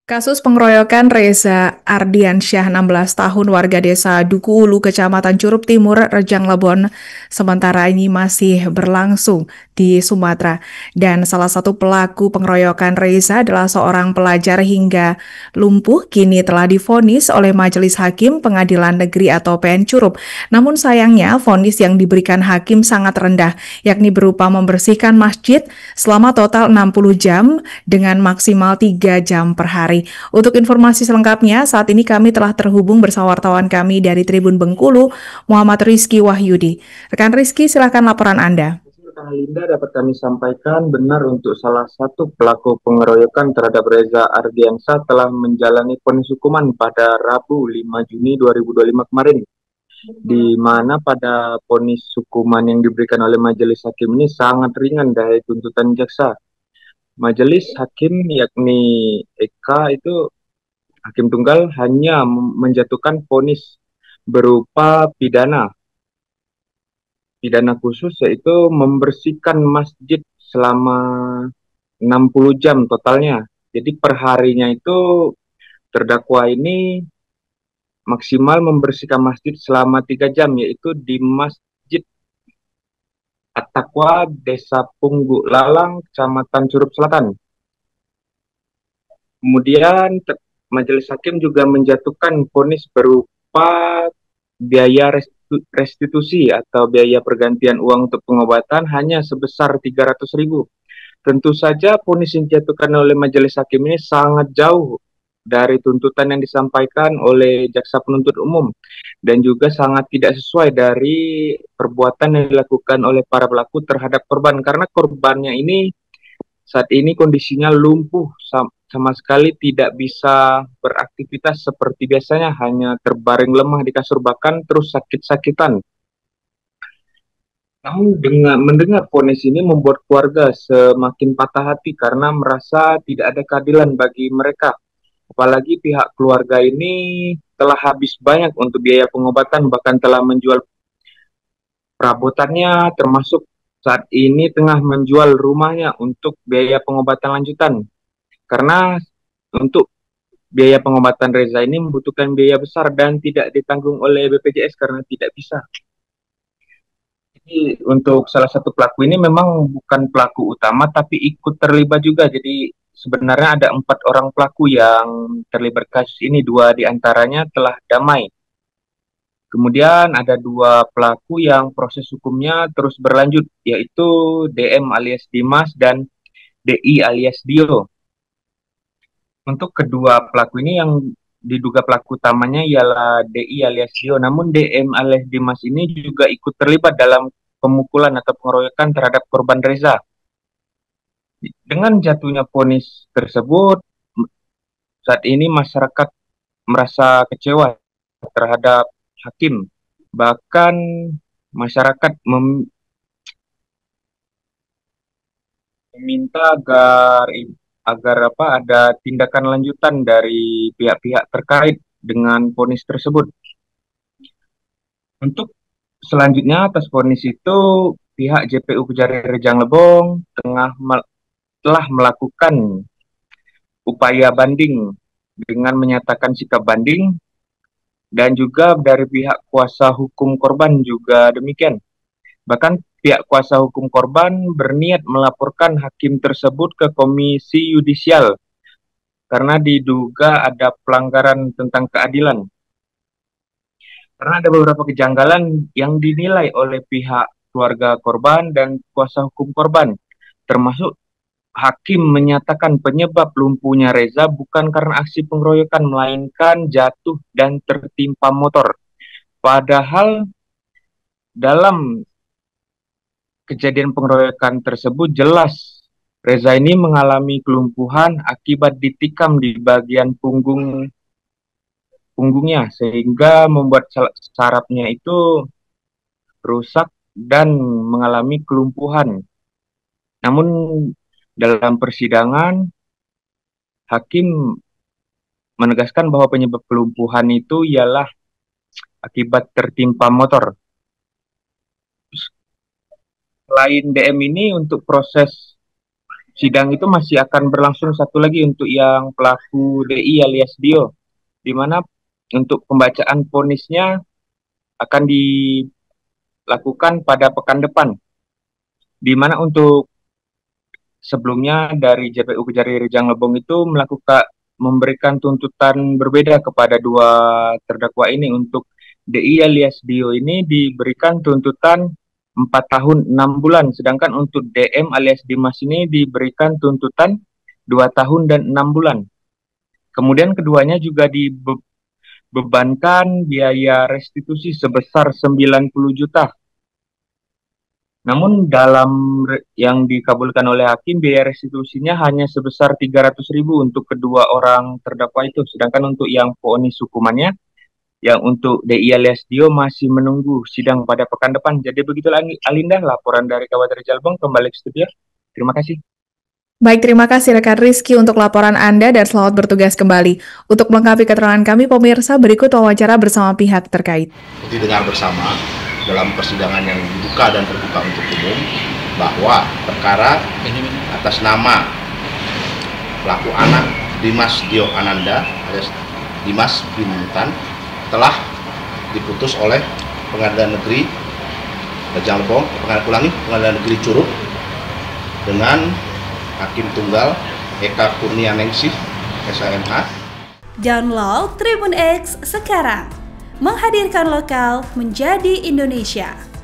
Kasus pengeroyokan Reza Ardiansyah, 16 tahun, warga desa Duku Ulu, Kecamatan Curup Timur, Rejang Lebon, sementara ini masih berlangsung di Sumatera. Dan salah satu pelaku pengeroyokan Reza adalah seorang pelajar hingga lumpuh, kini telah divonis oleh Majelis Hakim Pengadilan Negeri atau PN Curup. Namun sayangnya, vonis yang diberikan hakim sangat rendah, yakni berupa membersihkan masjid selama total 60 jam dengan maksimal 3 jam per hari. Untuk informasi selengkapnya, saat ini kami telah terhubung bersama wartawan kami dari Tribun Bengkulu, Muhammad Rizky Wahyudi. Rekan Rizky, silakan laporan Anda. Rekan Linda, dapat kami sampaikan benar untuk salah satu pelaku pengeroyokan terhadap Reza Ardiansyah telah menjalani vonis hukuman pada Rabu 5 Juni 2025 kemarin, di mana pada vonis hukuman yang diberikan oleh majelis hakim ini sangat ringan dari tuntutan jaksa. Majelis hakim yakni Eka itu hakim tunggal hanya menjatuhkan vonis berupa pidana khusus, yaitu membersihkan masjid selama 60 jam totalnya. Jadi perharinya itu terdakwa ini maksimal membersihkan masjid selama 3 jam, yaitu di Masjid At-Taqwa, Desa Punggu Lalang, Kecamatan Curup Selatan. Kemudian majelis hakim juga menjatuhkan vonis berupa biaya restitusi atau biaya pergantian uang untuk pengobatan hanya sebesar 300.000. Tentu saja vonis yang dijatuhkan oleh majelis hakim ini sangat jauh dari tuntutan yang disampaikan oleh jaksa penuntut umum dan juga sangat tidak sesuai dari perbuatan yang dilakukan oleh para pelaku terhadap korban, karena korbannya ini saat ini kondisinya lumpuh, sama sekali tidak bisa beraktivitas seperti biasanya, hanya terbaring lemah di kasur, bahkan terus sakit-sakitan. Namun dengan mendengar vonis ini membuat keluarga semakin patah hati karena merasa tidak ada keadilan bagi mereka. Apalagi pihak keluarga ini telah habis banyak untuk biaya pengobatan, bahkan telah menjual perabotannya, termasuk saat ini tengah menjual rumahnya untuk biaya pengobatan lanjutan. Karena untuk biaya pengobatan Reza ini membutuhkan biaya besar dan tidak ditanggung oleh BPJS karena tidak bisa. Jadi untuk salah satu pelaku ini memang bukan pelaku utama tapi ikut terlibat juga. Jadi sebenarnya ada 4 orang pelaku yang terlibat kasus ini, 2 diantaranya telah damai. Kemudian ada 2 pelaku yang proses hukumnya terus berlanjut, yaitu DM alias Dimas dan DI alias Dio. Untuk kedua pelaku ini yang diduga pelaku utamanya ialah DI alias Dio, namun DM alias Dimas ini juga ikut terlibat dalam pemukulan atau pengeroyokan terhadap korban Reza. Dengan jatuhnya vonis tersebut, saat ini masyarakat merasa kecewa terhadap hakim. Bahkan masyarakat meminta agar ada tindakan lanjutan dari pihak-pihak terkait dengan vonis tersebut. Untuk selanjutnya atas vonis itu, pihak JPU Kejari Rejang Lebong telah melakukan upaya banding dengan menyatakan sikap banding, dan juga dari pihak kuasa hukum korban juga demikian. Bahkan pihak kuasa hukum korban berniat melaporkan hakim tersebut ke Komisi Yudisial karena diduga ada pelanggaran tentang keadilan. Karena ada beberapa kejanggalan yang dinilai oleh pihak keluarga korban dan kuasa hukum korban, termasuk hakim menyatakan penyebab lumpuhnya Reza bukan karena aksi pengeroyokan, melainkan jatuh dan tertimpa motor. Padahal dalam kejadian pengeroyokan tersebut jelas Reza ini mengalami kelumpuhan akibat ditikam di bagian punggungnya, sehingga membuat sarafnya itu rusak dan mengalami kelumpuhan. Namun dalam persidangan, hakim menegaskan bahwa penyebab kelumpuhan itu ialah akibat tertimpa motor. Selain DM ini, untuk proses sidang itu masih akan berlangsung satu lagi untuk yang pelaku DI alias Dio, di mana untuk pembacaan vonisnya akan dilakukan pada pekan depan, di mana untuk sebelumnya dari JPU Kejari Rejang Lebong itu memberikan tuntutan berbeda kepada dua terdakwa ini. Untuk DI alias Dio ini diberikan tuntutan 4 tahun 6 bulan, sedangkan untuk DM alias Dimas ini diberikan tuntutan 2 tahun dan 6 bulan. Kemudian keduanya juga dibebankan biaya restitusi sebesar 90 juta. Namun dalam yang dikabulkan oleh hakim, biaya restitusinya hanya sebesar 300.000 untuk kedua orang terdakwa itu. Sedangkan untuk yang vonis hukumannya, yang untuk DI alias Dio masih menunggu sidang pada pekan depan. Jadi begitulah Alinda, laporan dari Kabupaten Cirebon. Kembali ke studio. Terima kasih. Baik, terima kasih rekan Rizky untuk laporan Anda dan selamat bertugas kembali. Untuk melengkapi keterangan kami, pemirsa, berikut wawancara bersama pihak terkait. Didengar bersama dalam persidangan yang dibuka dan terbuka untuk umum bahwa perkara atas nama pelaku anak Dimas Dio Ananda alias Dimas bin Mutan telah diputus oleh Pengadilan Negeri Rejang Lebong, Pengadilan Negeri Curup dengan Hakim Tunggal Eka Kurnianingsih, SHMH. Download Tribun X sekarang, menghadirkan lokal menjadi Indonesia.